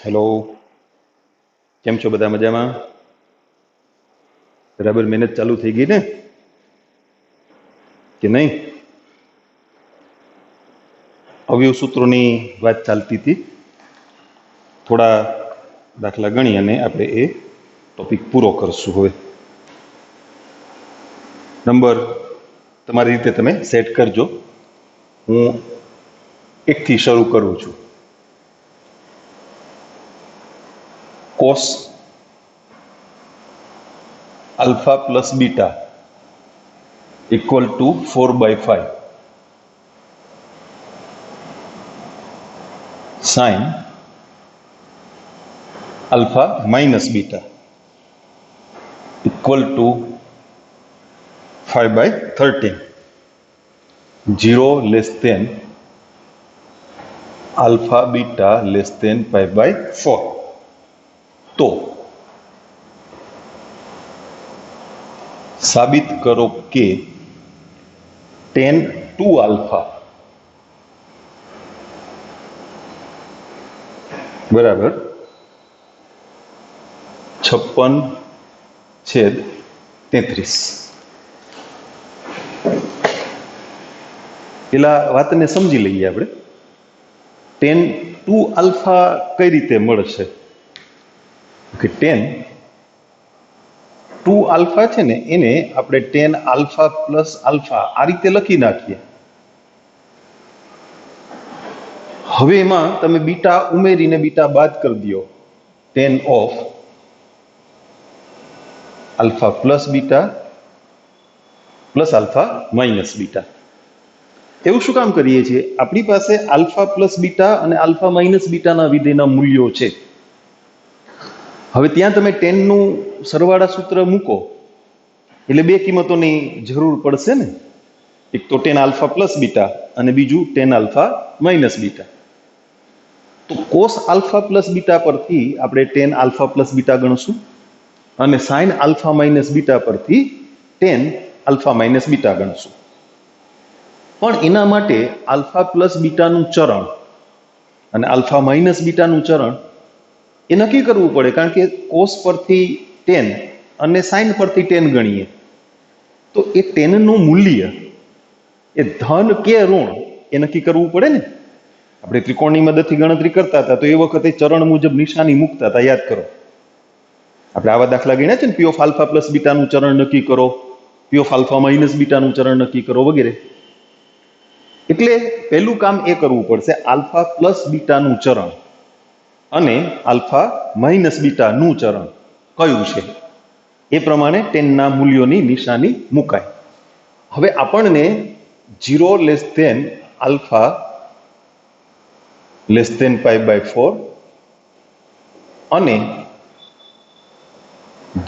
Hello, કેમ છો બધા મજામાં? બરાબર મહેનત ચાલુ થઈ ગઈ ને કે નહીં? અવયવ સૂત્રોની વાત ચાલતી હતી. થોડા દાખલા ગણી અને આપણે એ ટોપિક પૂરો કરશું. હવે નંબર તમારી રીતે તમે સેટ કરજો. હું એકથી શરૂ કરું છું. Cos alpha plus beta equal to 4/5 sin alpha minus beta equal to 5/13. 0 less than alpha beta less than pi/4. तो साबित करो कि tan 2 अल्फा बराबर 56/33. પેલા વાતને સમજી લઈએ આપણે. tan 2 અલ્ફા કઈ રીતે મળશે કે tan 2 અલ્ફા છે ને એને આપણે tan આલ્ફા પ્લસ આલ્ફા આ રીતે લખી નાખીએ. હવે એમાં તમે બીટા ઉમેરીને બીટા બાદ કરી દો. tan of alpha plus beta plus alpha minus beta. એવું શું કામ કરીએ છીએ? આપણી પાસે આલ્ફા પ્લસ બીટા અને આલ્ફા માઇનસ બીટાના વિધેયના મૂલ્યો છે. હવે ત્યાં તમે tan નું સરવાળા સૂત્ર મૂકો એટલે બે કિંમતોની જરૂર પડશે ને. એક તો tan આલ્ફા પ્લસ બીટા અને બીજું tan આલ્ફા માઇનસ બીટા. તો કોસ આલ્ફા પ્લસ બીટા પરથી આપણે tan આલ્ફા પ્લસ બીટા ગણશું અને સાઇન આલ્ફા માઇનસ બીટા પરથી tan આલ્ફા માઇનસ બીટા ગણશું. પણ એના માટે આલ્ફા પ્લસ બીટાનું ચરણ અને આલ્ફા માઇનસ બીટાનું ચરણ એ નક્કી કરવું પડે, કારણ કે કોસ પરથી tan અને સાઇન પરથી tan ગણીએ તો એ tan નું મૂલ્ય એ ધન કે ઋણ એ નક્કી કરવું પડે ને. આપણે ત્રિકોણની મદદથી ગણતરી કરતા હતા તો એ વખતે ચરણ મુજબ નિશાની મૂકતા હતા, યાદ કરો. આપણે આવા દાખલા ગણ્યા છે ને, પી ઓફ આલ્ફા પ્લસ બીટાનું ચરણ નક્કી કરો, પી ઓફ આલ્ફા માઇનસ બીટાનું ચરણ નક્કી કરો વગેરે. એટલે પહેલું કામ એ કરવું પડશે, આલ્ફા પ્લસ બીટાનું ચરણ અને આલ્ફા માઇનસ બીટાનું ચરણ કયું છે એ પ્રમાણે ટેનના મૂલ્યોની નિશાની મુકાય. હવે આપણને 0 less than alpha less than pi/4 અને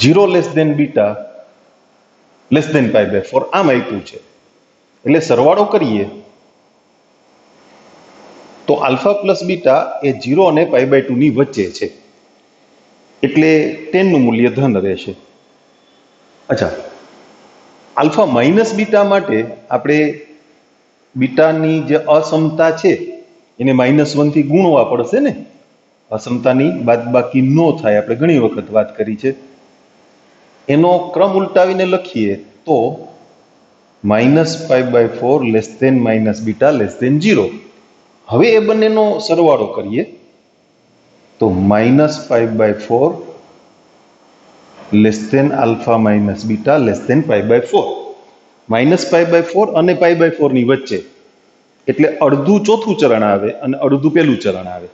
0 less than beta less than pi/4 આમ આપ્યું છે. એટલે સરવાળો કરીએ તો આલ્ફા પ્લસ બીટા એ 0 અને pi/2 ની વચ્ચે છે, એટલે 10 નું મૂલ્ય ધન રહેશે. અચ્છા, આલ્ફા માઇનસ બીટા માટે આપણે બીટાની જે અસમતા છે એને -1 થી ગુણવા પડશે ને. અસમતાની બાદબાકી ન થાય, આપણે ઘણી વખત વાત કરી છે. એનો ક્રમ ઉલટાવીને લખીએ તો -pi/4 less than minus beta less than 0. હવે એ બંનેનો સરવાળો કરીએ તો -pi/4 less than alpha minus beta less than pi/4. -pi/4 અને pi/4 ની વચ્ચે, એટલે અડધું ચોથું ચરણ આવે અને અડધું પેલું ચરણ આવે.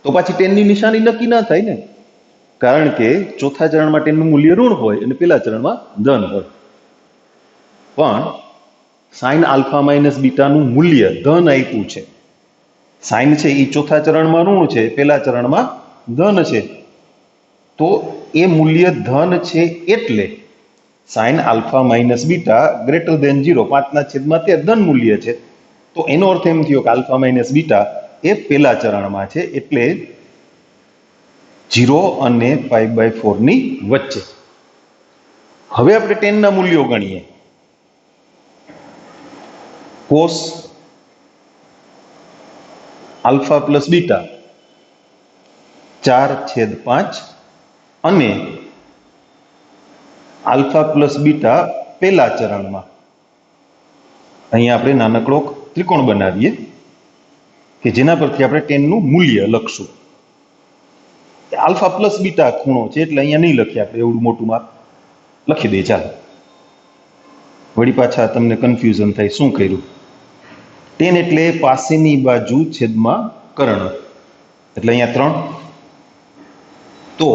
તો પાછી 10 ની નિશાની નક્કી ના થાય ને, કારણ કે ચોથા ચરણમાં 10 નું મૂલ્ય ઋણ હોય અને પેલા ચરણમાં ધન હોય. પણ સાઇન આલ્ફા માઇનસ બીટાનું મૂલ્ય ધન આપ્યું છે. સાઇન છે એ ચોથા ચરણમાં ઋણ છે, પેલા ચરણમાં ધન છે. તો એ મૂલ્ય ધન છે એટલે sine alpha minus beta greater than 0, 5/13 ધન મૂલ્ય છે. તો એનો અર્થ એમ થયો કે આલ્ફા માઇનસ બીટા એ પેલા ચરણમાં છે, એટલે 0 અને pi/4 ની વચ્ચે. હવે આપણે 10 ના મૂલ્યો ગણીએ. કોસ આલ્ફા પ્લસ બીટા 4/5 અને આલ્ફા પ્લસ બીટા પહેલા ચરણમાં. અહીંયા આપણે નાનકડો ત્રિકોણ બનાવીએ કે જેના પરથી આપણે ટેનનું મૂલ્ય લખશું. આલ્ફા પ્લસ બીટા ખૂણો છે એટલે અહીંયા નહીં લખીએ આપણે, એવડું મોટું માપ લખી દઈએ. ચાલો, વળી પાછા તમને કન્ફ્યુઝન થાય શું કર્યું. ટેન એટલે પાસેની બાજુ છેદમાં કર્ણ, એટલે અહીંયા 3. તો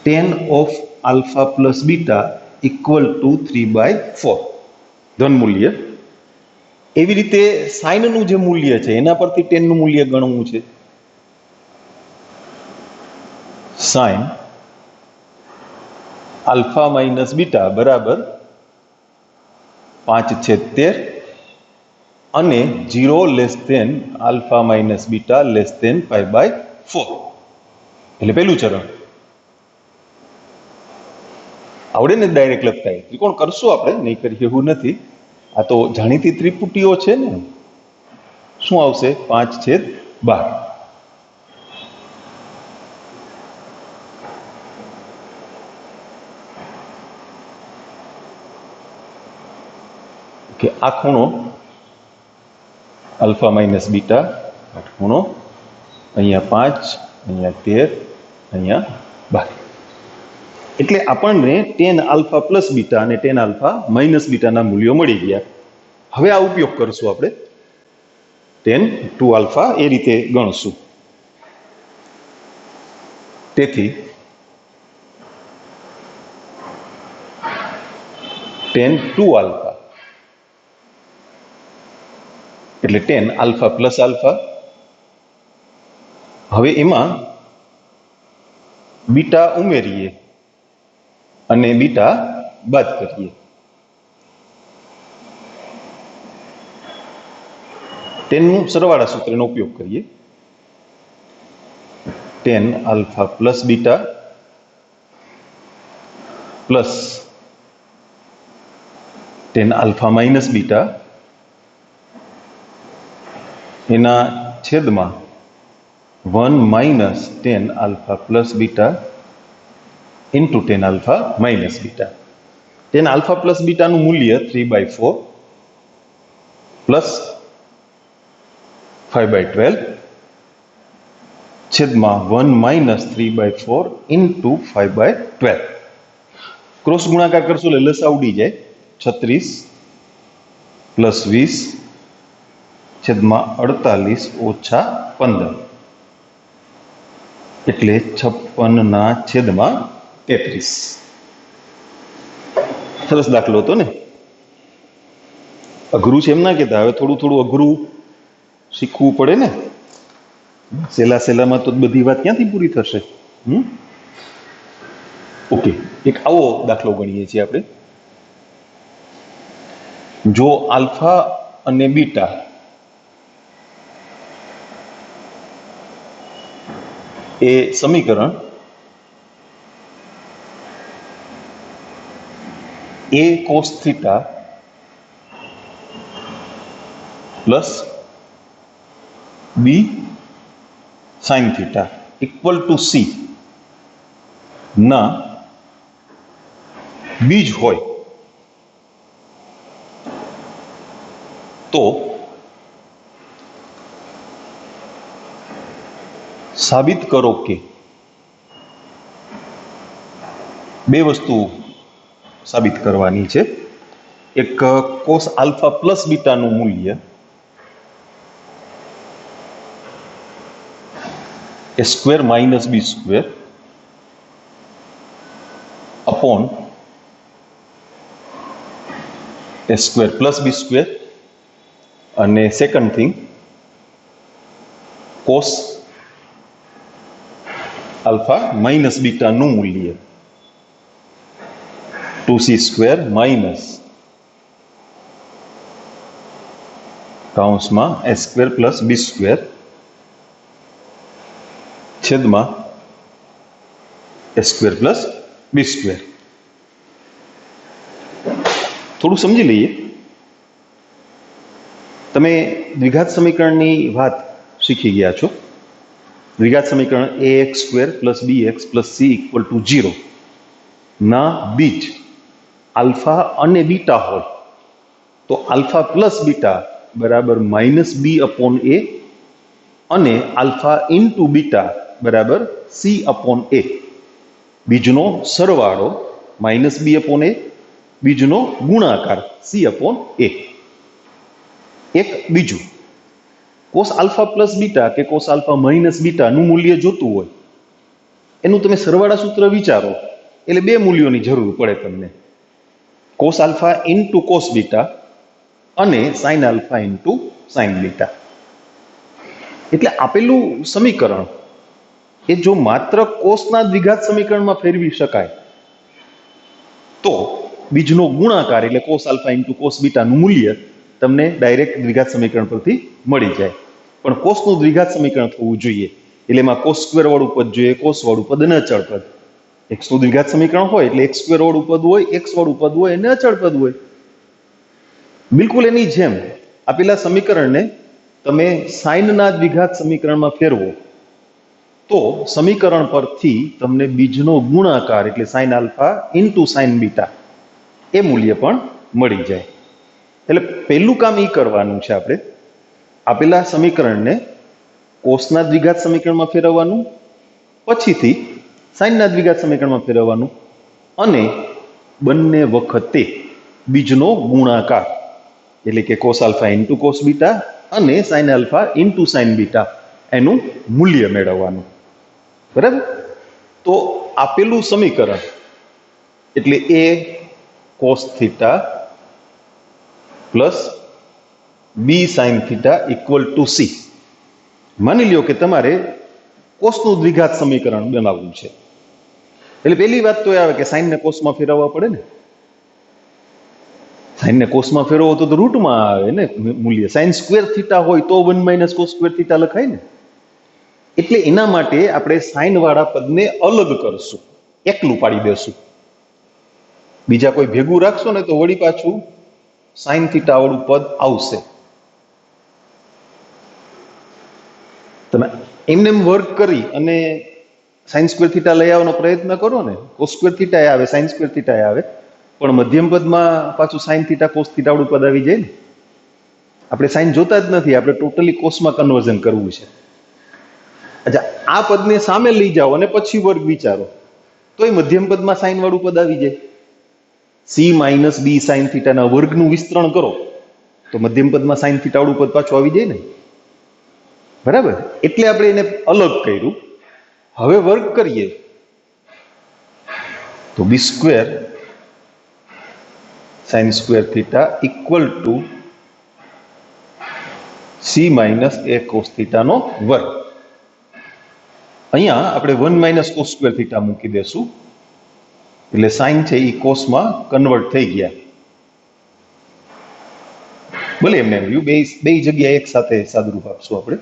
tan of alpha plus beta equal to 3/4 ધન મૂલ્ય. એવી રીતે સાઇનનું જે મૂલ્ય છે એના પરથી ટેનનું મૂલ્ય ગણવું છે. સાઇન આલ્ફા માઇનસ બીટા બરાબર 5/13 અને 0 less than alpha minus beta less than 5/4. એટલે પહેલું ચરણ આવડે ને ડાયરેક્ટ લખતા. ત્રિકોણ કરશું આપણે, નહીં કરીએ એવું નથી. આ તો જાણીતી ત્રિપુટીઓ છે ને. શું આવશે? 5/12. કે આ ખૂણો આલ્ફા માઇનસ બીટા, આ ખૂણો અહીંયા 5, અહીંયા 13, અહીંયા 12. એટલે આપણને tan આલ્ફા પ્લસ બીટા અને tan આલ્ફા માઇનસ બીટાના મૂલ્યો મળી ગયા. હવે આ ઉપયોગ કરશું આપણે, tan 2 આલ્ફા એ રીતે ગણશું. તેથી tan 2 આલ્ફા એટલે tan આલ્ફા પ્લસ આલ્ફા. હવે એમાં બીટા ઉમેરીએ અને બીટા બાદ કરીએ. ટેનનું સરવાળા સૂત્રનો ઉપયોગ કરીએ. tan alpha plus beta plus tan alpha minus beta એના છેદમાં 1 minus tan alpha plus beta into tan alpha minus beta. tan alpha plus બીટાનું મૂલ્ય 3/4 પ્લસ 5/12 છેદમાં 1 માઇનસ 3/4 ઇન્ટુ 5/12. ક્રોસ ગુણાકાર કરશો એટલે લસાઅ ઉડી જાય. 36 પ્લસ 20 છેદમાં 48 ઓછા 15 એટલે 56/33. સરસ દાખલો હતો ને. અઘરું છે એમ ના કહેતા, હવે થોડું થોડું અઘરું શીખવું પડે ને. સેલામાં તો બધી વાત ક્યાંથી પૂરી થશે. ઓકે, એક આવો દાખલો ગણીએ છીએ આપણે. જો આલ્ફા અને બીટા એ સમીકરણ a cos theta plus b sin theta equal to c ના બીજ હોય તો સાબિત કરો કે બે વસ્તુ સાબિત કરવાની છે. એક કોસ આલ્ફા પ્લસ બીટાનું મૂલ્ય a square minus B square upon a square plus B square. અને second thing cos alpha minus બીટાનું મૂલ્ય 2c સ્ક્વેર માઇનસ કૌંસમાં a square plus B square છેદમાં a square plus B square. થોડું સમજી લઈએ. તમે દ્વિઘાત સમીકરણની વાત શીખી ગયા છો. દ્વિઘાત સમીકરણ ax² + bx + c = 0 ના બીજ આલ્ફા અને બીટા હોય તો આલ્ફા પ્લસ બીટા બરાબર -b/a અને આલ્ફા ઇન્ટુ બીટા બરાબર c/a. બીજનો સરવાળો -b/a, બીજનો ગુણાકાર c/a. એક બીજું કોસ આલ્ફા પ્લસ બીટા કે કોસ આલ્ફા માઇનસ બીટાનું મૂલ્ય જોતું હોય એનું તમે સરવાળા સૂત્ર વિચારો એટલે બે મૂલ્યોની જરૂર પડે તમને, cos alpha into cos beta અને sine alpha into sine beta. એટલે આપેલું સમીકરણ એ જો માત્ર કોસના દ્વિઘાત સમીકરણમાં ફેરવી શકાય તો બીજનો ગુણાકાર એટલે કોસ આલ્ફા ઇન્ટુ કોસ બીટાનું મૂલ્ય તમને ડાયરેક્ટ દ્વિઘાત સમીકરણ પરથી મળી જાય. પણ કોસનું દ્વિઘાત સમીકરણ થવું જોઈએ એટલે એમાં cos² વાળું પદ જોઈએ, cos વાળું પદ અને અચળ પદ. x નું દ્વિઘાત સમીકરણ હોય એટલે x² વાળું પદ હોય, x વાળું પદ હોય અને અચળ પદ હોય. બિલકુલ એની જેમ આપેલા સમીકરણને તમે સાઇનના દ્વિઘાત સમીકરણમાં ફેરવો તો સમીકરણ પરથી તમને બીજનો ગુણાકાર એટલે sine alpha into sine beta એ મૂલ્ય પણ મળી જાય. એટલે પહેલું કામ એ કરવાનું છે, આપણે આપેલા સમીકરણને કોસના દ્વિઘાત સમીકરણમાં ફેરવવાનું, પછીથી સાઇનના દ્વિઘાત સમીકરણમાં ફેરવવાનું અને બંને વખતે બીજનો ગુણાકાર એટલે કે cos alpha into cos beta અને sine alpha into sine beta એનું મૂલ્ય મેળવવાનું. બરાબર? તો આપેલું સમીકરણ એટલે a cos theta plus b sin theta = c. માની લ્યો કે તમારે કોસનું દ્વિઘાત સમીકરણ બનાવવું છે એટલે પહેલી વાત તો એ આવે કે સાઇનને કોસમાં ફેરવવા પડે ને. સાઇનને કોસમાં ફેરવો તો રૂટમાં આવે ને મૂલ્ય. sin² થીટા હોય તો 1 - cos² થીટા લખાય ને. એટલે એના માટે આપણે સાઇન વાળા પદને અલગ કરશું, એકલું પાડી દેશું. બીજા કોઈ ભેગું રાખશો ને તો વળી પાછું સાઇન થીટા વાળું પદ આવશે. તમે એમને વર્ક કરી અને sin² થીટા લઈ આવવાનો પ્રયત્ન કરો ને, cos² થીટા આવે, sin² થીટા આવે, પણ મધ્યમ પદમાં પાછું સાઇન થીટા કોસ થીટા વાળું પદ આવી જાય ને. આપણે સાઇન જોતા જ નથી, આપણે ટોટલી કોસમાં કન્વર્ઝન કરવું છે. અચ્છા, આ પદને સામે લઈ જાઓ અને પછી વર્ગ વિચારો તો એ મધ્યમ પદમાં સાઇન વાળું પદ આવી જાય. c - b sin થીટાના વર્ગનું વિસ્તરણ કરો તો મધ્યમ પદમાં સાઇન થીટા વાળું પદ પાછું આવી જાય ને. બરાબર? એટલે આપણે એને અલગ કર્યું. હવે વર્ગ કરીએ તો b² sin² theta = c - a cos થીટાનો વર્ગ. અહીંયા આપણે 1 - cos² થીટા મૂકી દેશું એટલે સાઇન છે એ કોસમાં કન્વર્ટ થઈ ગયા. ભલે એમને બે જગ્યાએ એક સાથે સાદુરૂપ આપશું આપણે.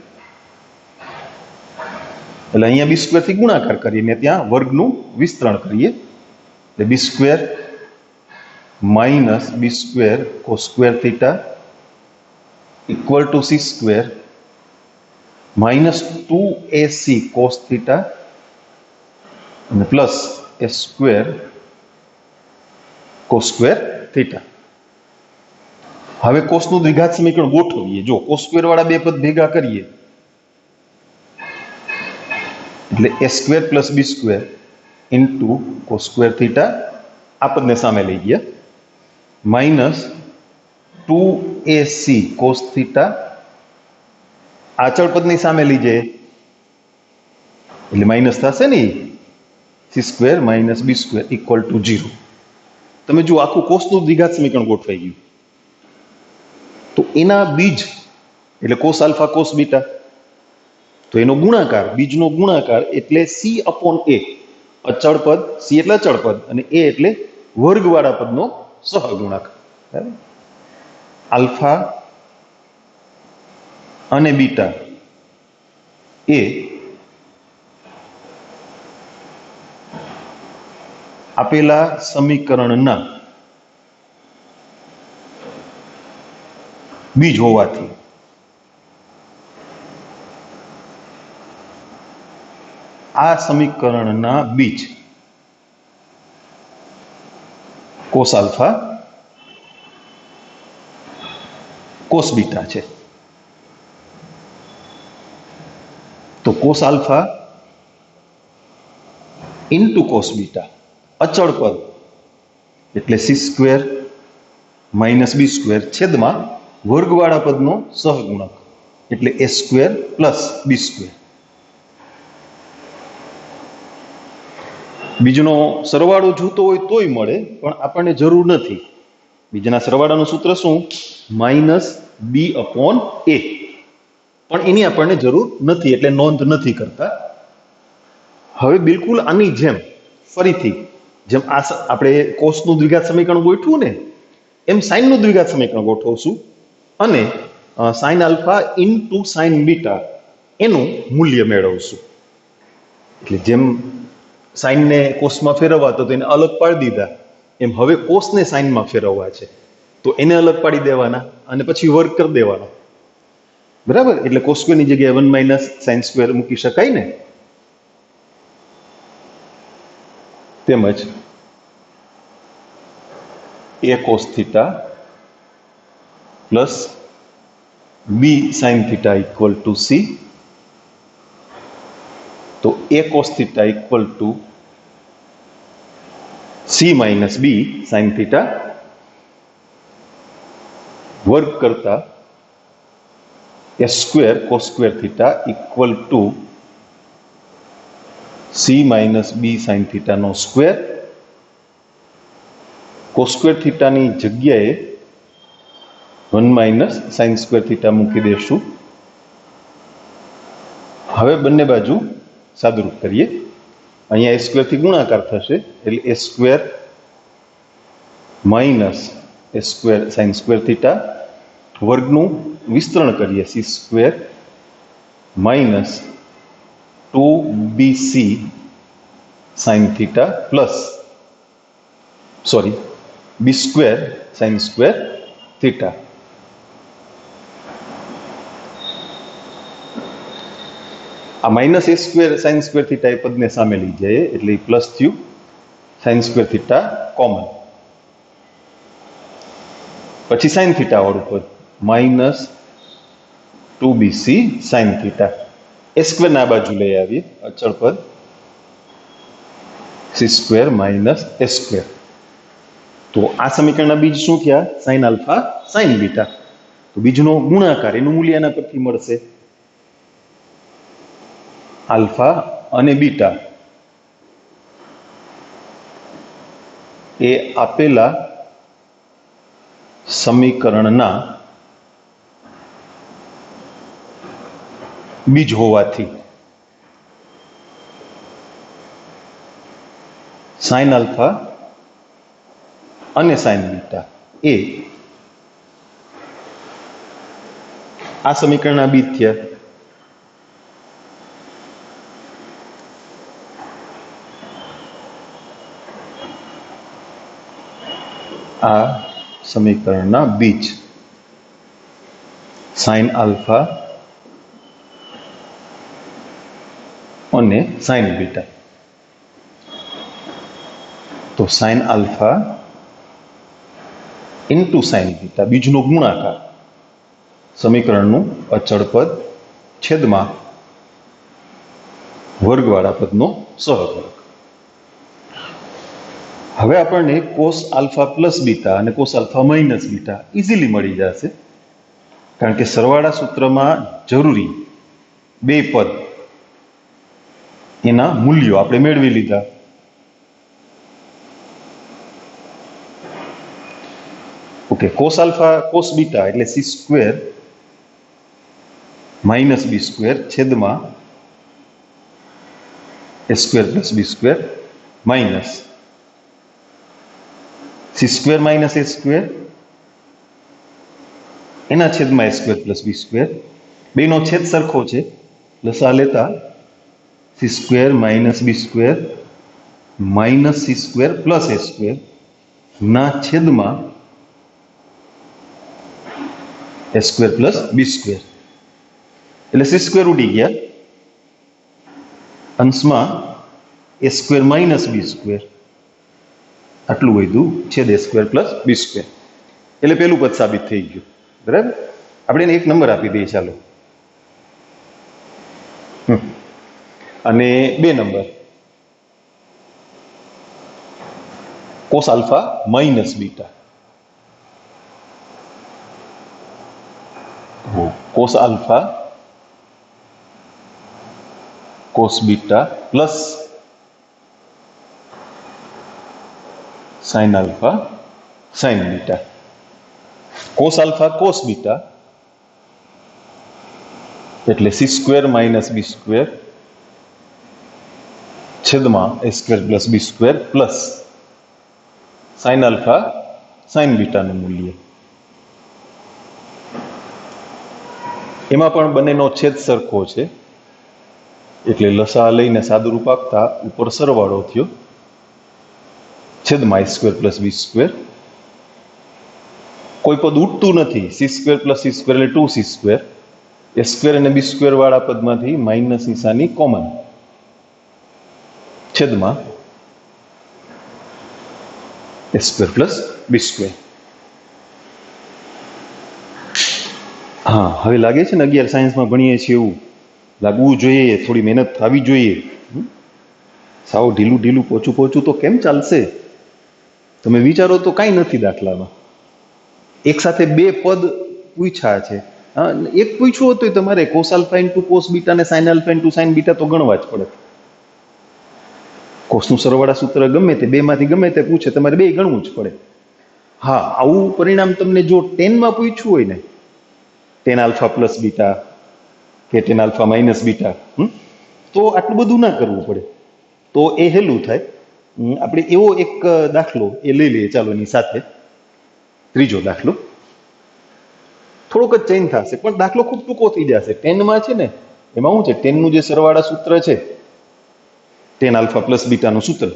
એટલે અહીંયા b² થી ગુણાકાર કરીને ત્યાં વર્ગનું વિસ્તરણ કરીએ એટલે b² - b² cos² theta = c² - 2ac cos theta અને પ્લસ a² cos² થીટા. હવે કોસનું દ્વિઘાત સમીકરણ ગોઠવીએ. જો cos² વાળા બે પદ ભેગા કરીએ એટલે a² + b² into cos² theta, આ પદને સામે લઈ ગયા, -2ac cos થીટા, આ અચળ પદની સામે લઈ જઈએ એટલે માઇનસ થશે ને, c² - b² = 0. તમે જો આખું કોસનું દ્વિઘાત સમીકરણ ગોઠવાઈ ગયું તો એના બીજ એટલે કોસ આલ્ફા કોસ બીટા, તો એનો ગુણાકાર, બીજનો ગુણાકાર એટલે c/a. અચળ પદ, c એટલે અચળ પદ અને a એટલે વર્ગવાળા પદનો સહગુણાકાર. બરાબર? આલ્ફા અને બીટા એ આપેલા સમીકરણના બીજ હોવાથી આ સમીકરણના બીજ કોસ આલ્ફા કોસ બીટા છે. તો cos alpha into cos beta અચળ પદ એટલે c² માઇનસ b² છેદમાં વર્ગવાળા પદનો સહગુણક એટલે a² પ્લસ b². બીજનો સરવાળો જોતો હોય તોય મળે, પણ આપણને જરૂર નથી. બીજાના સરવાળાનું સૂત્ર શું? -b/a. પણ એની આપણને જરૂર નથી એટલે નોંધ નથી કરતા. હવે બિલકુલ આની જેમ ફરીથી જેમ આ આપણે કોસનું દ્વિઘાત સમીકરણ ગોઠવું ને એમ સાઇનનું દ્વિઘાત સમીકરણ ગોઠવશું અને sine alpha into sine beta એનું મૂલ્ય મેળવશું. એટલે જેમ સાઇનને કોસમાં ફેરવવા તો એને અલગ પાડી દીધા, એમ હવે કોસને સાઇનમાં ફેરવવા છે તો એને અલગ પાડી દેવાના અને પછી વર્ગ કરી દેવાનો. બરાબર? એટલે cos² ની જગ્યાએ 1 માઇનસ sin² મૂકી શકાય ને. તેમજ a cos θ plus b sin θ equal to c. તો a cos θ equal to c minus b sin θ વર્ગ કરતા a² cos² θ equal to c minus b sin θ નો સ્ક્વેર. cos² θ ની જગ્યાએ 1 માઇનસ sin² θ મૂકી દેશું. હવે બંને બાજુ સાદુરૂપ કરીએ. અહીંયા a² થી ગુણાકાર થશે એટલે a² માઇનસ a² sin² θ વર્ગનું વિસ્તરણ કરીએ c² minus 2bc sin θ plus b² sin² θ. આ માઇનસ a² sin² θ એ પદને સામે લઈ જાય એટલે પ્લસ થયું, sin² θ કોમન, પછી sin θ વાળું પદ માઇનસ 2bc sin θ. a² ના બાજુ લઈ આવીએ અચળ પદ c² માઇનસ a². તો આ સમીકરણના બીજ શું થયા? Sine alpha sign beta. તો બીજનો ગુણાકાર એનું મૂલ્ય એના પરથી મળશે. આલ્ફા અને બીટા એ આપેલા સમીકરણના બીજ હોવાથી સાઇન આલ્ફા અને સાઇન બીટા એ આ સમીકરણના બીજ થયા. આ સમીકરણના બીજ સાઇન આલ્ફા અને સાઇન બીટા. તો sign alpha into sine beta બીજનો ગુણાકાર સમીકરણનું અચળ પદ છેદમાં વર્ગવાળા પદનો સહગુણક. હવે આપણને કોસ આલ્ફા પ્લસ બીટા અને cos alpha minus beta easily મળી જશે, કારણ કે સરવાળા સૂત્રમાં જરૂરી બે પદ એના મૂલ્યો આપણે મેળવી લીધા. Okay, cos alpha cos beta એટલે c² માઇનસ b² છેદમાં a² plus b² minus c² minus a² એના છેદમાં a² પ્લસ b². બેનો છેદ સરખો છે, લસા લેતા c² minus b² minus c² plus a² ના છેદમાં a² પ્લસ b². એટલે c² ઉડી ગયા અંશમાં a square minus b square આટલું વધ્યું છેદ a square plus b square એટલે પેલું પદ સાબિત થઈ ગયું બરાબર. આપણે એને એક નંબર આપી દઈએ ચાલો અને 2 number cos alpha minus beta cos alpha cos beta plus sine alpha sine beta cos alpha cos beta એટલે c square minus b square છેદમાં a square plus b square plus sine alpha sine બીટાનું મૂલ્ય એમાં પણ બંનેનો છેદ સરખો છે એટલે લસા લઈને સાદુરૂપ આપતા ઉપર સરવાળો થયો છેદમાં a square plus b square કોઈ પદ ઉઠતું નથી c square plus c square એટલે 2c સ્ક્વેર a સ્ક્વેર અને b સ્ક્વેર વાળા પદમાંથી માઇનસ નિશાની કોમન છેદમાં a square plus b square. હા હવે લાગે છે ને 11 સાયન્સમાં ભણીએ છીએ એવું લાગવું જોઈએ, થોડી મહેનત થવી જોઈએ. સાવ ઢીલું ઢીલું પોચું તો કેમ ચાલશે? તમે વિચારો તો કાંઈ નથી દાખલામાં. એક સાથે 2 પદ પૂછ્યા છે. એક પૂછ્યું હતું તમારે cos alpha into cos beta અને sine alpha into sine beta તો ગણવા જ પડે. કોસનું સરવાળા સૂત્ર ગમે તે 2 માંથી ગમે તે પૂછે તમારે 2 ગણવું જ પડે. હા આવું પરિણામ તમને જો 10 માં પૂછ્યું હોય ને 10 આલ્ફા પ્લસ બીટા કે 10 આલ્ફા માઇનસ બીટા તો આટલું બધું ના કરવું પડે, તો એ હેલું થાય. આપણે એવો એક દાખલો એ લઈ લઈએ ચાલો એની સાથે. ત્રીજો દાખલો થોડોક જ ચેન્જ થશે પણ દાખલો ખૂબ ટૂંકો થઈ જશે. 10 માં છે ને એમાં શું છે 10 નું જે સરવાળા સૂત્ર છે 10 આલ્ફા પ્લસ બીટાનું સૂત્ર,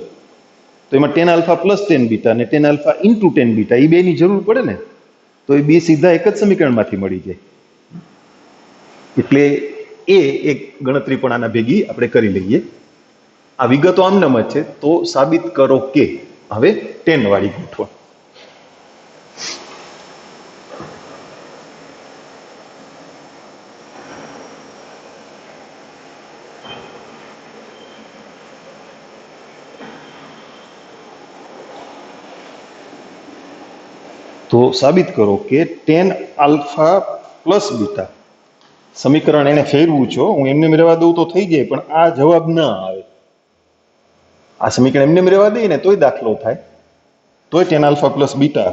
તો એમાં 10 આલ્ફા પ્લસ 10 બીટા અને 10 આલ્ફા ઇન્ટુ 10 બીટા એ બેની જરૂર પડે ને, તો એ બે સીધા એક જ સમીકરણમાંથી મળી જાય. એટલે એ એક ગણતરી પણ આના ભેગી આપણે કરી લઈએ. આ વિગતો આમનામ જ છે, તો સાબિત કરો કે હવે 10 વાળી ગોઠવણ. તો સાબિત કરો કે 10 આલ્ફા પ્લસ બીટા સમીકરણ એને ફેરવું છો, હું એમને રહેવા દઉં તો થઈ જાય, પણ આ જવાબ ના આવે. આ સમીકરણ એમને રહેવા દઈએ ને તોય દાખલો થાય, તોય 10 આલ્ફા પ્લસ બીટા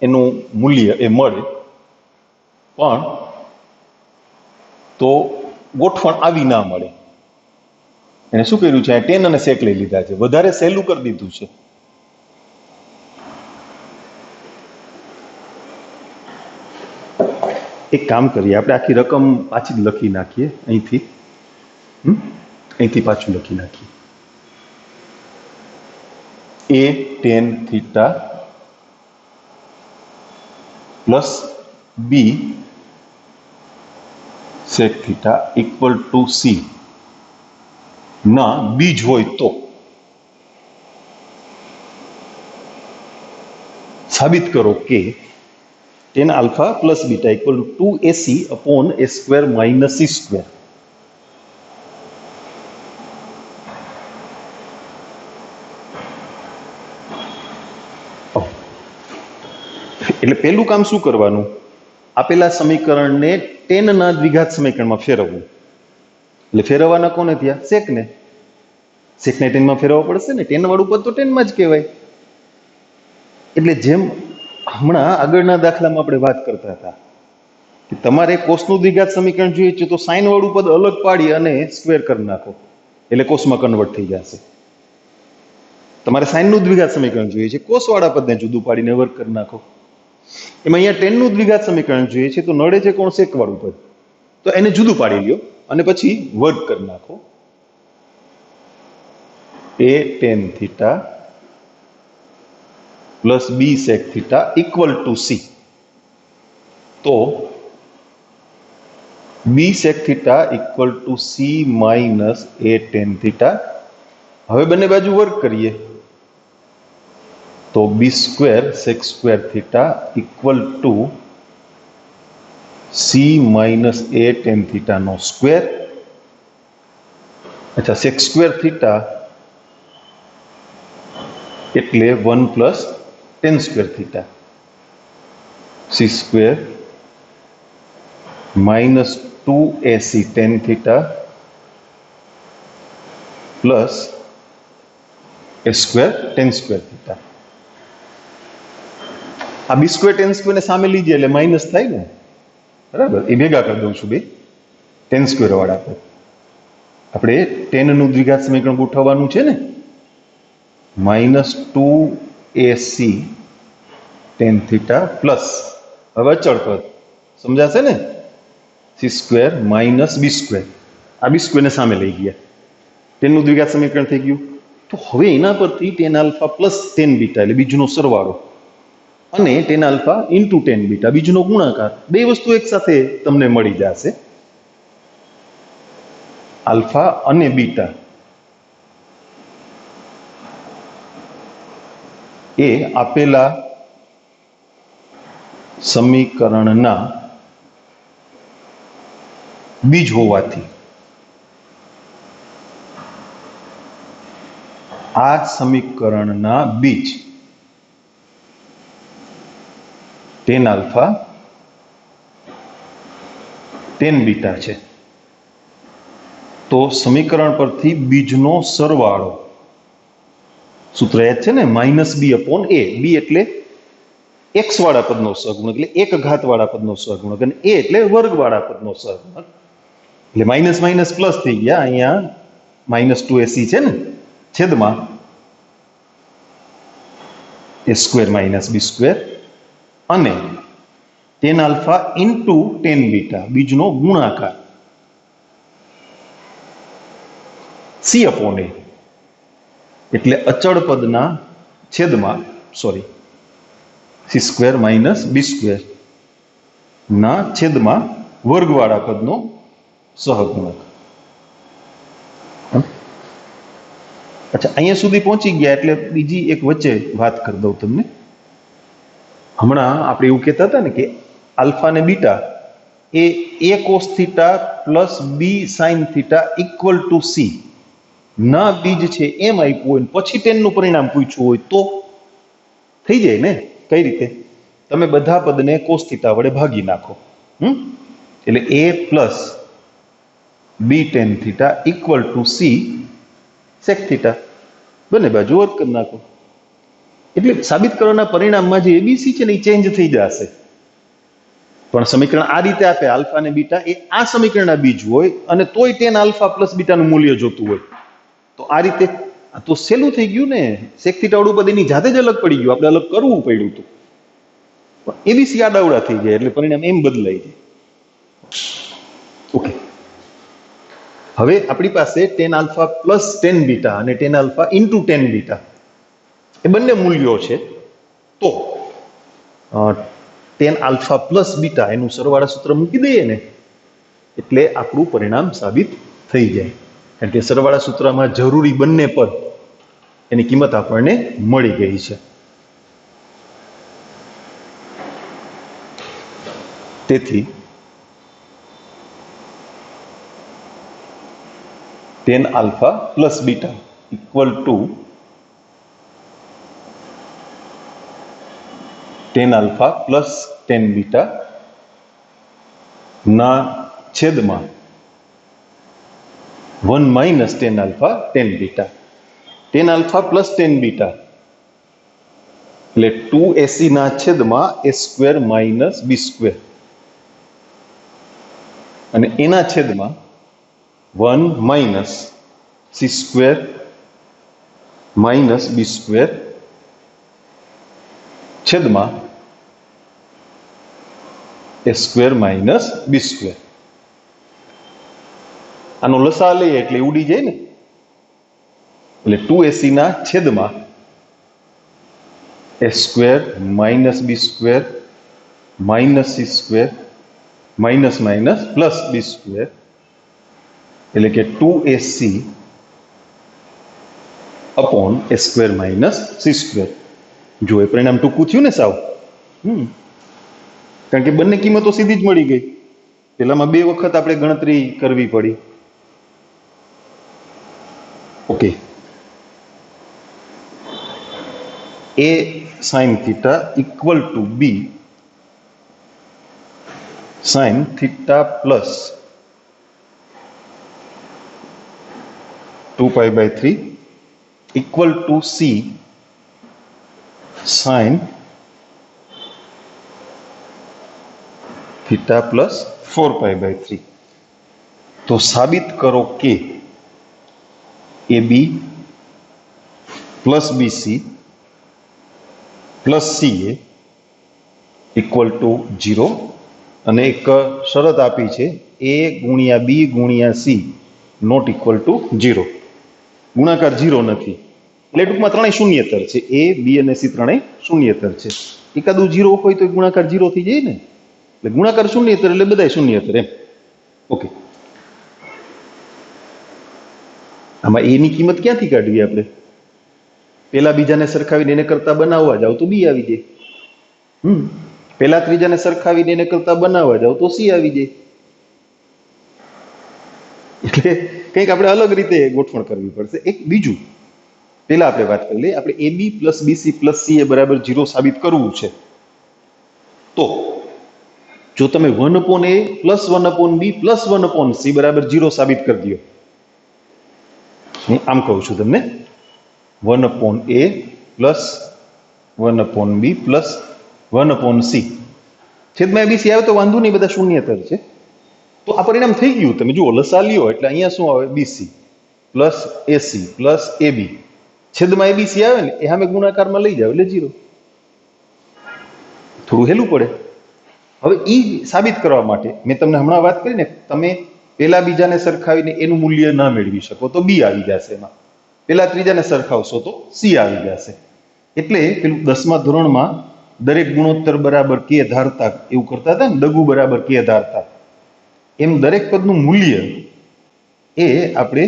એનું મૂલ્ય એ મળે, પણ તો ગોઠવણ આવી ના મળે. એને શું કર્યું છે 10 અને સેક લઈ લીધા છે, વધારે સહેલું કરી દીધું છે. એક કામ કરીએ આપણે આખી રકમ પાછી જ લખી નાખીએ અહીંથી પાછું લખી નાખીએ. a tan theta plus b sec theta equal to c ના બીજ હોય તો સાબિત કરો કે 10 alpha plus beta equal to 2ac upon a square minus c square. એટલે પહેલું કામ શું કરવાનું, આપેલા સમીકરણને 10 ના દ્વિઘાત સમીકરણમાં ફેરવવું. એટલે ફેરવવાના કોને થયા? સેકને. સેકને 10 માં ફેરવવા પડશે ને, 10 વાળું પદ તો 10 માં જ કહેવાય. એટલે જેમ હમણાં આગળના દાખલામાં આપણે વાત કરતા હતા કે તમારે કોસનું દ્વિઘાત સમીકરણ જોઈએ છે તો સાઇન વાળું પદ અલગ પાડી અને સ્ક્વેર કરી નાખો એટલે કોસમાં કન્વર્ટ થઈ જશે. તમારે સાઇનનું દ્વિઘાત સમીકરણ જોઈએ છે, કોસ વાળા પદને જુદું પાડીને વર્ગ કરી નાખો. એમાં અહીંયા 10 નું દ્વિઘાત સમીકરણ જોઈએ છે તો નડે છે કોણ? સેક વાળું પદ, તો એને જુદું પાડી લ્યો અને પછી વર્ગ કરી નાખો. a tan theta plus B sec theta equal to C. તો b sec theta equal to c minus a tan theta. હવે બંને બાજુ વર્ક કરીએ તો b square sec square theta equal to c minus a tan theta નો square. अच्छा sec square theta એટલે 1 plus tan square theta. c square minus 2ac tan theta plus a square tan square theta. આ b square tan square ને સામે લીજીએ એટલે minus થાય ને, બરાબર? એ ભેગા કરી દઉં છું બે tan સ્ક્વેર વાળા પર. આપણે tan નું દ્વિઘાત સમીકરણ ગોઠવવાનું છે ને, minus 2ac tan theta plus હવે અચળ પદ સમજાશે ને, c square minus b square. આ b સ્ક્વેર ને સામે લઈ ગયા, tan નું દ્વિઘાત સમીકરણ થઈ ગયું. તો હવે એના પરથી tan alpha plus tan beta એટલે બીજનો સરવાળો અને tan alpha into tan beta બીજનો ગુણાકાર, બે વસ્તુ એક સાથે તમને મળી જશે. આલ્ફા અને બીટા એ આપેલા સમીકરણના બીજ હોવાથી આ સમીકરણના બીજ tan આલ્ફા tan બીટા છે. તો સમીકરણ પરથી બીજનો સરવાળો સૂત્ર યાદ છે ને, માઇનસ બી અપોન એ. બી એટલે એક્સ વાળા પદનો સહગુણક એટલે એક ઘાત વાળા પદનો સહગુણક, અને એ એટલે વર્ગ વાળા પદનો સહગુણક. એટલે માઇનસ માઇનસ પ્લસ થઈ ગયા. અહીંયા માઇનસ 2ac છે ને, છેદમાં એ સ્ક્વેર માઇનસ બી સ્ક્વેર અને tan alpha into tan beta બીજનો ગુણાકાર c અપોન એ એટલે અચળ પદના છેદમાં c square minus B square ના છેદમાં વર્ગવાળા પદનો સહગુણક. અચ્છા, અહીંયા સુધી પહોંચી ગયા એટલે બીજી એક વચ્ચે વાત કરી દઉં તમને. હમણાં આપણે એવું કહેતા હતા ને કે આલ્ફા અને beta A a cos theta plus b sin theta equal to c ના બીજ છે એમ આપ્યું હોય, પછી ટેનનું પરિણામ પૂછ્યું હોય તો થઈ જાય ને. કઈ રીતે? તમે બધા પદને cos થીટા વડે ભાગી નાખો, એટલે a plus b tan theta equal to c sec theta, બંને બાજુ વર્ક કરી નાખો. એટલે સાબિત કરવાના પરિણામમાં જે એબીસી છે ને એ ચેન્જ થઈ જશે. પણ સમીકરણ આ રીતે આપે, આલ્ફા અને બીટા એ આ સમીકરણના બીજ હોય અને તોય tan આલ્ફા પ્લસ બીટાનું મૂલ્ય જોતું હોય, તો આ રીતે આ તો સહેલું થઈ ગયું ને. sec થીટા વાળું પદ એની જાતે જ અલગ પડી ગયું, આપણે અલગ કરવું પડ્યું હતું. પણ એબીસી આડાવડા થઈ જાય એટલે પરિણામ એમ બદલાઈ જાય. ઓકે, હવે આપણી પાસે tan alpha plus tan beta અને tan alpha into tan beta એ બંને મૂલ્યો છે. તો tan આલ્ફા પ્લસ બીટા એનું સરવાળા સૂત્ર મૂકી દઈએ ને એટલે આપણું પરિણામ સાબિત થઈ જાય. કારણ કે સરવાળા સૂત્રમાં જરૂરી બંને પદ એની કિંમત આપણને મળી ગઈ છે. તેથી tan alpha plus beta equal to tan alpha plus tan beta ના છેદમાં 1 minus tan alpha tan beta. tan alpha plus tan beta એટલે 2ac ના છેદમાં a square minus b square અને એના છેદમાં 1 minus c square minus b square છેદમાં a square minus b square. આનો લસા લઈએ એટલે ઉડી જાય ને, એટલે 2ac ના છેદમાં a square minus b square minus c square minus minus plus B square એટલે કે 2ac upon A square minus C square. જો એ પરિણામ ટૂંકું થયું ને સાવ. કારણ કે બંને કિંમતો સીધી જ મળી ગઈ. પેલામાં બે વખત આપણે ગણતરી કરવી પડી. Okay, a sin theta equal to b sin theta plus 2 pi by 3 equal to c sin theta plus 4 pi by 3. તો સાબિત કરો કે AB plus BC plus CA equal to 0 અને એક શરત આપી છે A ગુણ્યા B ગુણ્યા C not equal to 0. ગુણાકાર 0 નથી એટલે ટૂંકમાં ત્રણેય શૂન્યતર છે. A, B અને C ત્રણેય શૂન્યતર છે. એકાદું 0 હોય તો ગુણાકાર 0 થઈ જાય ને, એટલે ગુણાકાર શૂન્યતર એટલે બધાય શૂન્યતર એમ. ઓકે, આમાં a ની કિંમત ક્યાંથી કાઢવી આપણે? પેલા બીજાને સરખાવીને એને કરતા બનાવવા જાવ તો b આવી જાય. પેલા ત્રીજાને સરખાવીને એને કરતા બનાવવા જાવ તો c આવી જાય. એટલે કંઈક આપણે અલગ રીતે ગોઠવણ કરવી પડશે. એક બીજું પેલા આપણે વાત કરી લઈએ. આપણે ab plus bc plus ca બરાબર 0 સાબિત કરવું છે. તો જો તમે 1/a plus 1/b plus 1/c બરાબર 0 સાબિત કરી દો. હું આમ કહું છું તમને, 1/a plus 1/b plus 1/c છેદમાં abc આવે તો વાંધો નહીં, બધા શૂન્યતર છે. તો આ પરિણામ થઈ ગયું. તમે જુઓ લસા લ્યો એટલે અહીંયા શું આવે? bc plus ac plus ab છેદમાં abc આવે ને એ સામે ગુણાકારમાં લઈ જાવ એટલે 0. થોડું હેલું પડે. હવે એ સાબિત કરવા માટે મેં તમને હમણાં વાત કરી ને, તમે પેલા બીજાને સરખાવીને એનું મૂલ્ય ના મેળવી શકો તો b આવી જશે એમાં. પેલા ત્રીજાને સરખાવશો તો c આવી જશે. એટલે પેલું 10મા ધોરણમાં દરેક ગુણોત્તર બરાબર k ધારતા એવું કરતા હતા ને, દગુ બરાબર k ધારતા, એમ દરેક પદનું મૂલ્ય એ આપણે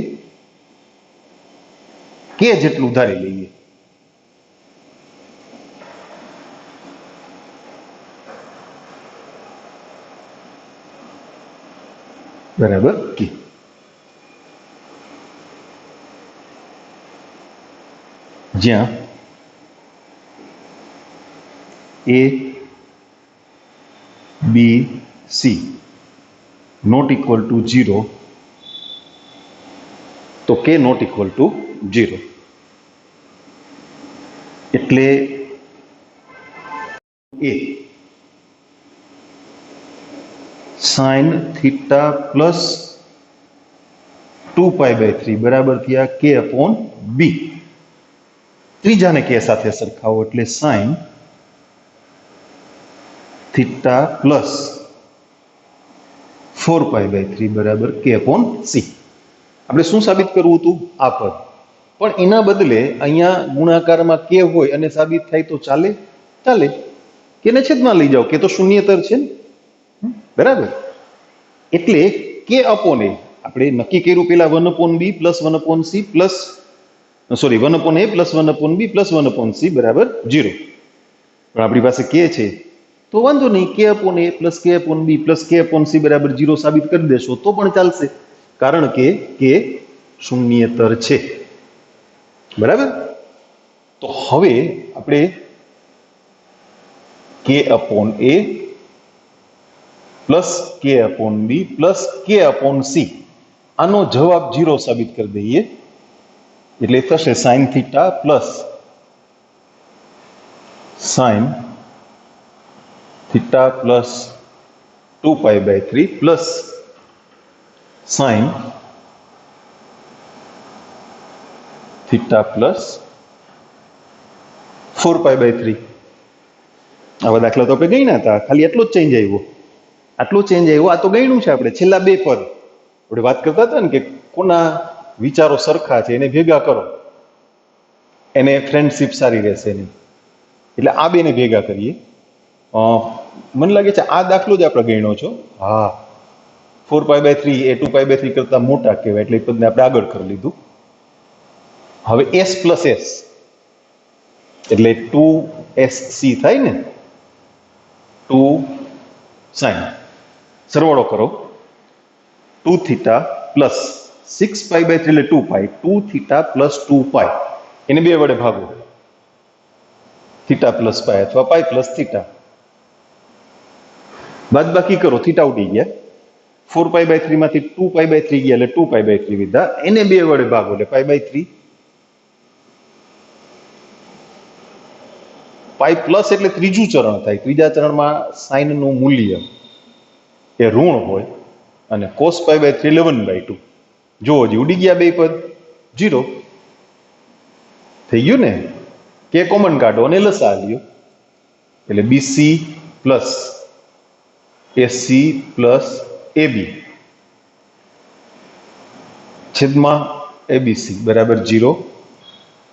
k જેટલું ધારી લઈએ. બરાબર કે જ્યાં a b c not equal to 0 તો k નોટ ઇક્વલ ટુ 0. એટલે a sin theta plus 2 pi by 3 બરાબર થયા k upon b. ત્રીજાને k સાથે સરખાવો એટલે sin theta plus 4 pi by 3 બરાબર k upon c. આપણે શું સાબિત કરવું હતું? આ પદ. પણ એના બદલે અહીંયા ગુણાકારમાં k હોય અને સાબિત થાય તો ચાલે? ચાલે. કેને છેદમાં લઈ જાઓ, કે તો શૂન્યતર છે ને, બરાબર. એટલે k upon a આપણે નક્કી કર્યું પેલા 1/b plus 1/c plus 1/a plus 1/b plus 1/c બરાબર 0. પણ આપણી પાસે k છે તો વાંધો નહીં, k upon a plus k upon b plus k upon c બરાબર 0 સાબિત કરી દેશો તો પણ ચાલશે, કારણ કે k શૂન્યતર છે. બરાબર. તો હવે આપણે k upon a plus k upon b plus k upon c આનો જવાબ 0 સાબિત કરી દઈએ. એટલે થશે sin theta plus sin theta plus 2 pi by 3 plus sin theta plus 4 pi by 3. આવા દાખલા તો આપણે ગણ્યા હતા, ખાલી એટલો જ ચેન્જ આવ્યો. આટલો ચેન્જ આવ્યો. આ તો ગણ્યું છે આપણે. છેલ્લા બે પદ આપણે વાત કરતા હતા ને કે કોના વિચારો સરખા છે એને ભેગા કરો, એને ફ્રેન્ડશીપ સારી રહેશે એની. એટલે આ બેને ભેગા કરીએ. મને લાગે છે આ દાખલો જ આપણે ગણ્યો છો. હા, 4π/3 એ 2π/3 કરતા મોટા કહેવાય એટલે એ પદને આપણે આગળ કરી લીધું. હવે s + s એટલે 2sc થાય ને, 2 sin, સરવાળો કરો, 2θ પ્લસ 6π/3 એટલે 2π, 2θ પ્લસ 2π, એને 2 વડે ભાગો, θ પ્લસ π અથવા π પ્લસ θ, બાદબાકી કરો, θ ઉડી ગયા, 4π/3 માંથી 2π/3 ગયા એટલે 2π/3 વિધા, એને 2 વડે ભાગો એટલે π/3. પાઈ પ્લસ એટલે ત્રીજું ચરણ થાય. ત્રીજા ચરણમાં સાઇન નું મૂલ્ય એ ઋણ હોય અને cos π/3 11/2. જો હજી ઉડી ગયા બે પદ, 0 થઈ ગયું ને. કે કોમન કાઢો અને લસા લ્યો એટલે BC plus AC plus AB છેદમાં ABC બરાબર 0,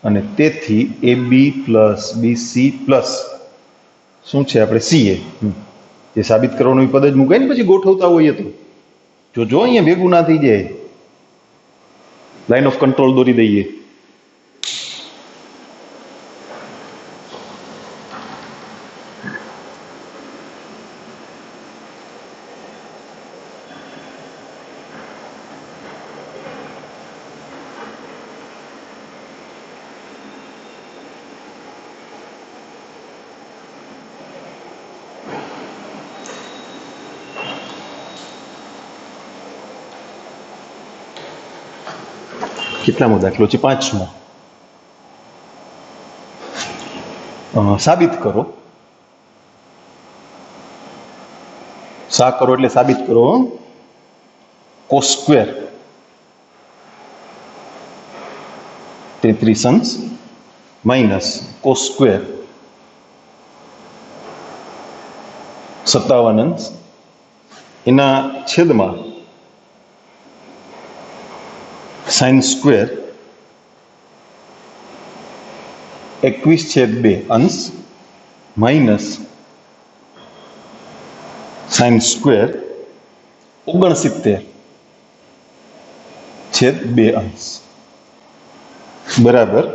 અને તેથી AB પ્લસ BC પ્લસ શું છે આપણે CA, જે સાબિત કરવાનું પદ જ મૂકાય ને પછી ગોઠવતા હોઈએ તો જો અહીંયા ભેગું ના થઈ જાય, લાઈન ઓફ કંટ્રોલ દોરી દઈએ. કેટલામો દાખલો છે? 5મો. સાબિત કરો. સા કરો એટલે સાબિત કરો. cos સ્ક્વેર 33 અંશ માઇનસ cos સ્ક્વેર 57 અંશ એના છેદમાં sin સ્ક્વેર 21/2 અંશ માઇનસ sin સ્ક્વેર 69/2 અંશ બરાબર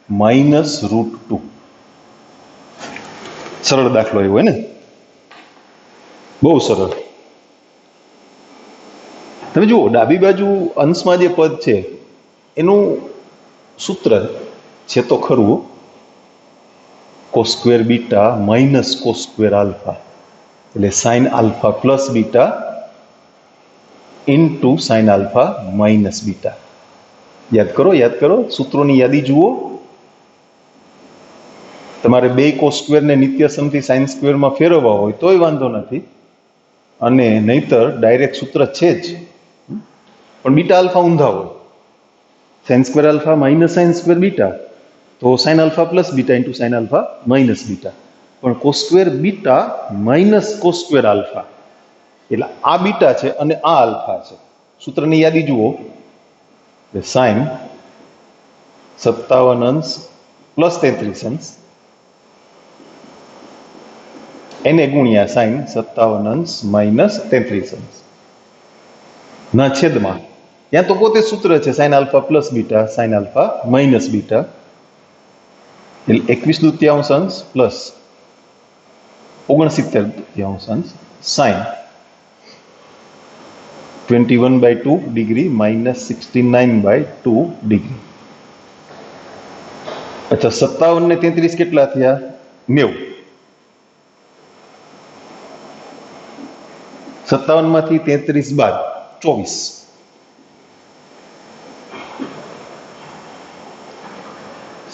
-√2. સરળ દાખલો આવ્યો ને, બહુ સરળ. તમે જુઓ ડાબી બાજુ અંશમાં જે પદ છે એનું સૂત્ર છે તો ખરું, cos square beta minus cos square alpha એટલે sin alpha plus beta into sin alpha minus beta. યાદ કરો સૂત્રોની યાદી જુઓ. તમારે બે cos સ્ક્વેર ને નિત્યસમથી sin સ્ક્વેરમાં ફેરવવા હોય તોય વાંધો નથી, અને નહીતર ડાયરેક્ટ સૂત્ર છે જ, પણ બીટા આલ્ફા ઊંધા હોય, sin square alpha minus sin square beta, તો sin alpha plus beta into sin alpha minus beta. પણ cos square beta minus cos square alpha એટલે આ બીટા છે અને આ આલ્ફા છે. સૂત્રની યાદી જુઓ, sin 57 અંશ પ્લસ 33 અંશ એને ગુણ્યા sin 57 અંશ માઇનસ 33 અંશ ના છેદમાં, ત્યાં તો પોતે સૂત્ર છે sin alpha plus beta sin alpha minus beta એટલે 21/2 અંશ પ્લસ 69/2 અંશ sin 21/2 ડિગ્રી માઇનસ 69/2 ડિગ્રી. અચ્છા, 57 ને 33 કેટલા થયા? 90. 57 માંથી 33 બાદ 24.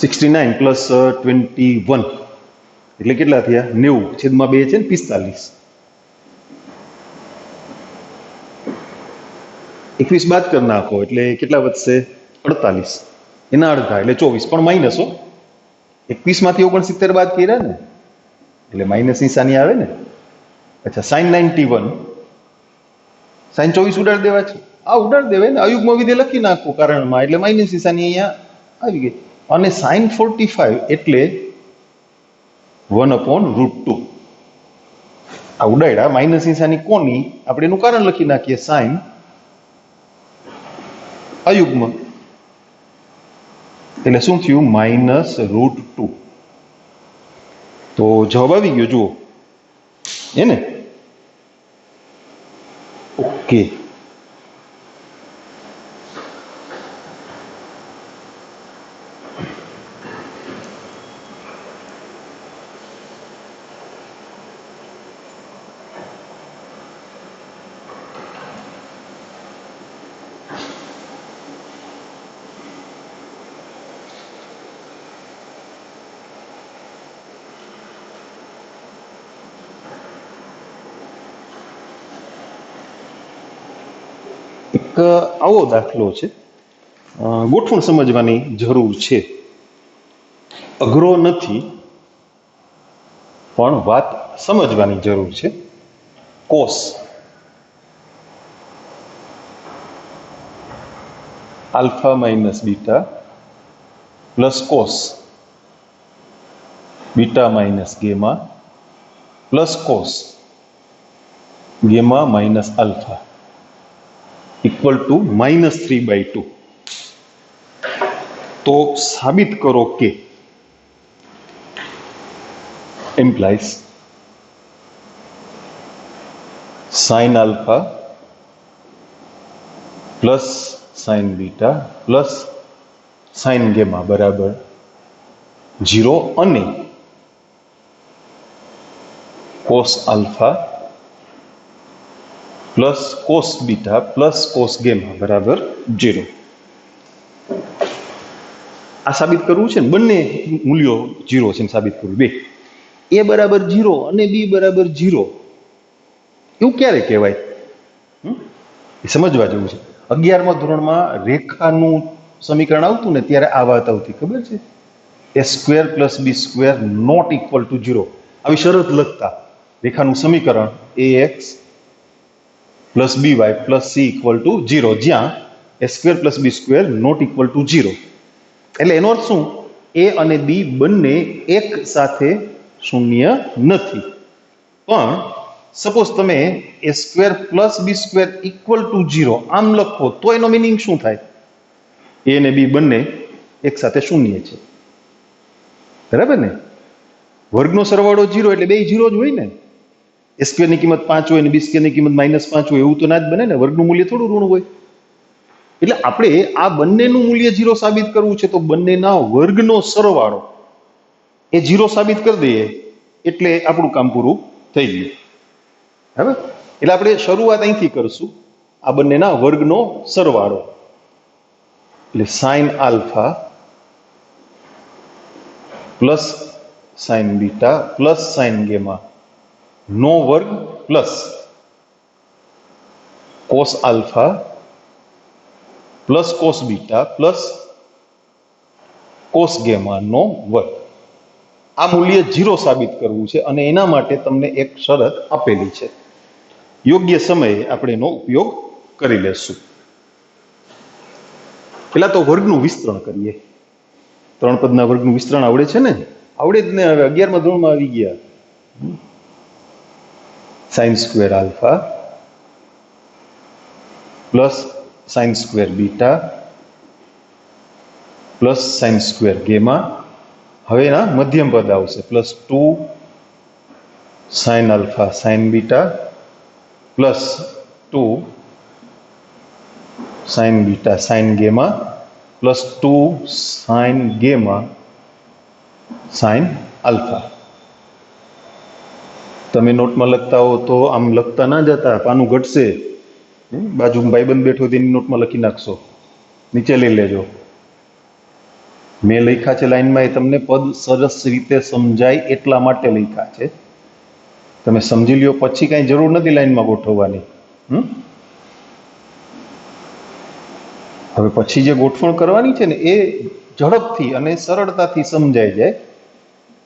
69 પ્લસ 21 એટલે કેટલા થયા? 90 છેદમાં 2 છે ને 45. 21 બાદ કરી નાખો એટલે કેટલા વધશે? 48. એના અડધા એટલે 24, પણ માઇનસ હો. 21 માંથી 69 બાદ કર્યા ને એટલે માઇનસ નિશાની આવે ને. અચ્છા, sin 91, sin 24 ઉડાડી દેવા છે, આ ઉડાડી દેવાય ને, અયુગ્મ વિધેય લખી નાખો કારણમાં એટલે માઇનસ નિશાની અહીંયા આવી ગઈ. અને sin 45 એટલે 1/√2. આ ઉડાડ્યા માઇનસ નિશાની કોની, આપણે એનું કારણ લખી નાખીએ, સાઇન અયુગ્મ, એટલે શું થયું, -√2. તો જવાબ આવી ગયો, જુઓ એને ઓકે. એક આવો દાખલો છે, ગોઠવણ સમજવાની જરૂર છે, અઘરો નથી પણ વાત સમજવાની જરૂર છે. Cos alpha minus beta plus cos beta minus gamma plus cos gamma minus alpha equal to -3/2. તો સાબિત કરો કે implies sin alpha plus sin beta plus sin gamma બરાબર 0 અને cos alpha plus cos beta plus cos gamma બરાબર 0. આ સાબિત કરવું છે ને, બંને મૂલ્યો 0 છે સાબિત કરવું. બે a બરાબર 0 અને b બરાબર 0 એવું ક્યારે કહેવાય, એ સમજવા જેવું છે. 11મા ધોરણમાં રેખાનું સમીકરણ આવતું ને ત્યારે આ વાત આવતી, ખબર છે, a² + b² not equal to 0. આવી શરત લખતા રેખાનું સમીકરણ ax + by + c = 0, જ્યાં a² + b² not equal to 0. એટલે એનો અર્થ શું, a અને b બંને એક સાથે શૂન્ય નથી. પણ સપોઝ તમે a² + b² = 0 આમ લખો તો એનો મિનિંગ શું થાય, a અને b બંને એક સાથે શૂન્ય છે, બરાબર ને. વર્ગનો સરવાળો 0 એટલે બે 0 જ હોય ને. a² ની કિંમત 5 હોય અને b² ની કિંમત -5 હોય, એવું તો ના જ બને ને, વર્ગનું મૂલ્ય થોડું ઋણ હોય. એટલે આપણે આ બંનેનું મૂલ્ય 0 સાબિત કરવું છે, તો બંનેના વર્ગનો સરવાળો એ 0 સાબિત કરી દઈએ એટલે આપણું કામ પૂરું થઈ ગયું, બરાબર. એટલે આપણે શરૂઆત અહીંથી કરશું, આ બંનેના વર્ગનો સરવાળો, એટલે sin alpha plus sin beta plus sin gamma નો વર્ગ plus cos alpha plus cos beta plus cos gamma નો વર્ગ. આ મૂલ્ય 0 સાબિત કરવું છે અને એના માટે તમને એક શરત આપેલી છે. યોગ્ય સમયે આપણે એનો ઉપયોગ કરી લેશું. પેલા તો વર્ગનું વિસ્તરણ કરીએ. 3 પદના વર્ગનું વિસ્તરણ આવડે છે ને? આવડે જ ને. હવે 11મા ધોરણમાં આવી ગયા. sin² alpha plus sin² beta plus sin² gamma. હવે એના મધ્યમ પદ આવશે, +2 sin alpha sin beta plus 2 sin beta sin gamma plus 2 sin gamma sin alpha. તમે નોટમાં લખતા હો તો આમ લખતા ના જતા, પાનું ઘટશે. બાજુમાં ભાઈબંધ બેઠો તેની નોટમાં લખી નાખશો, નીચે લઈ લેજો. મેં લખ્યા છે લાઈનમાં, એ તમને પદ સરસ રીતે સમજાય એટલા માટે લખ્યા છે. તમે સમજી લ્યો પછી કાંઈ જરૂર નથી લાઈનમાં ગોઠવવાની. હવે પછી જે ગોઠવણ કરવાની છે ને એ ઝડપથી અને સરળતાથી સમજાઈ જાય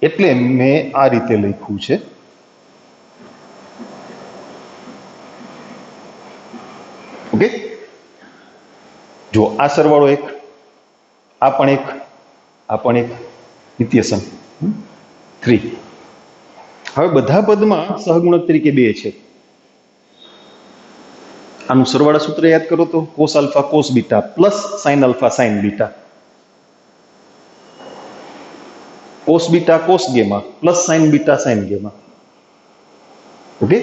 એટલે મેં આ રીતે લખ્યું છે. ઓકે, જો આ સરવાળો એક, આ પણ એક, આ પણ એક, નિત્યસમ 3. હવે બધા પદમાં સહગુણક તરીકે 2 છે. આનું સરવાળા સૂત્ર યાદ કરો તો cos alpha cos beta plus sin alpha sin beta, cos beta cos gamma plus sin beta sin gamma. Okay,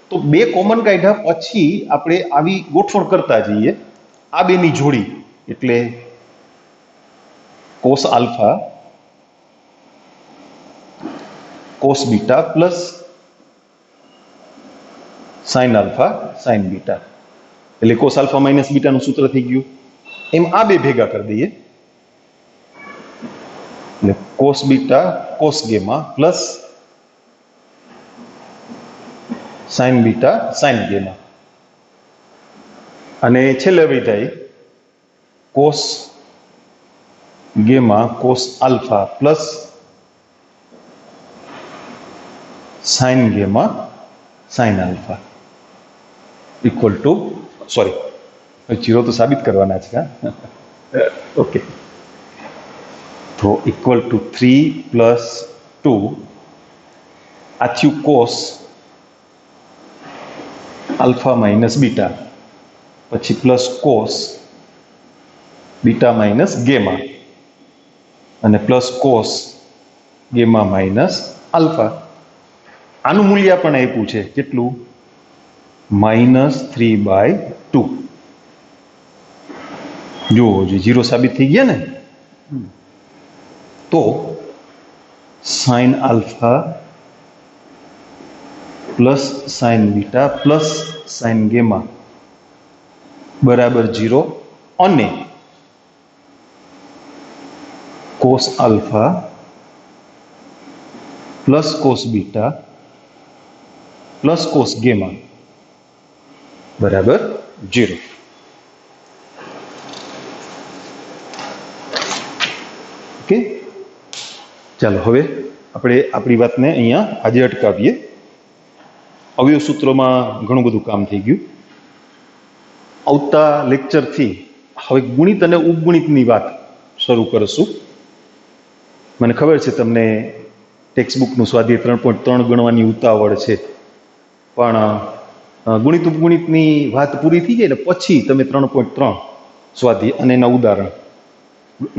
તો 2 કોમન કાઢ્યા પછી આપણે આવી ગોઠવણ કરતા જઈએ. આ બેની જોડી એટલે cos alpha cos beta plus sin alpha sin beta, એટલે cos આલ્ફા માઇનસ બીટાનું સૂત્ર થઈ ગયું. એમ આ બે ભેગા કરી દઈએ એટલે cos beta cos gamma plus sin beta sin gamma, અને છેલ્લે વિધાય cos gamma cos alpha plus sin gamma sin alpha equal to, sorry zero તો સાબિત કરવાના છે. ઓકે, તો ઇક્વલ ટુ 3 પ્લસ 2 આ થયું cos આલ્ફા માઇનસ બીટા, પછી plus cos beta minus gamma, અને plus cos gamma minus alpha. આનું મૂલ્ય પણ આપ્યું છે કેટલું? -3/2. જુઓ જે જીરો સાબિત થઈ ગયા ને, તો sin alpha plus sin beta plus sin gamma બરાબર 0, અને cos alpha plus cos beta plus cos gamma બરાબર 0. ઓકે, ચાલો હવે આપણે આપણી વાતને અહીંયા આજે અટકાવીએ. અવયવ સૂત્રોમાં ઘણું બધું કામ થઈ ગયું. આવતા લેક્ચરથી હવે ગુણિત અને ઉપગુણિતની વાત શરૂ કરશું. મને ખબર છે તમને ટેક્સ્ટબુકનું સ્વાધ્યાય 3.3 ગણવાની ઉતાવળ છે, પણ ગુણિત ઉપગુણિતની વાત પૂરી થઈ જાય ને પછી તમે 3.3 સ્વાધ્યાય અને એના ઉદાહરણ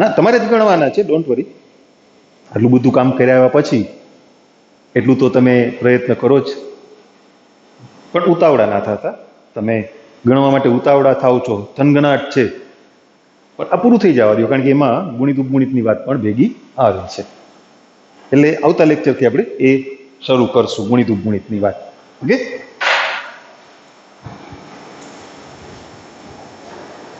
ના તમારે જ ગણવાના છે. ડોન્ટ વરી, આટલું બધું કામ કર્યા પછી એટલું તો તમે પ્રયત્ન કરો જ, પણ ઉતાવળા ના થતા. તમે ગણવા માટે ઉતાવળા થાવ છો, થનગણાટ છે, પણ આ પૂરું થઈ જવા દો, કારણ કે એમાં ગુણિત ઉપગુણિતની વાત પણ ભેગી આવે છે. એટલે આવતા લેક્ચરથી આપણે એ શરૂ કરશું ગુણિત ઉપગુણિતની વાત. ઓકે.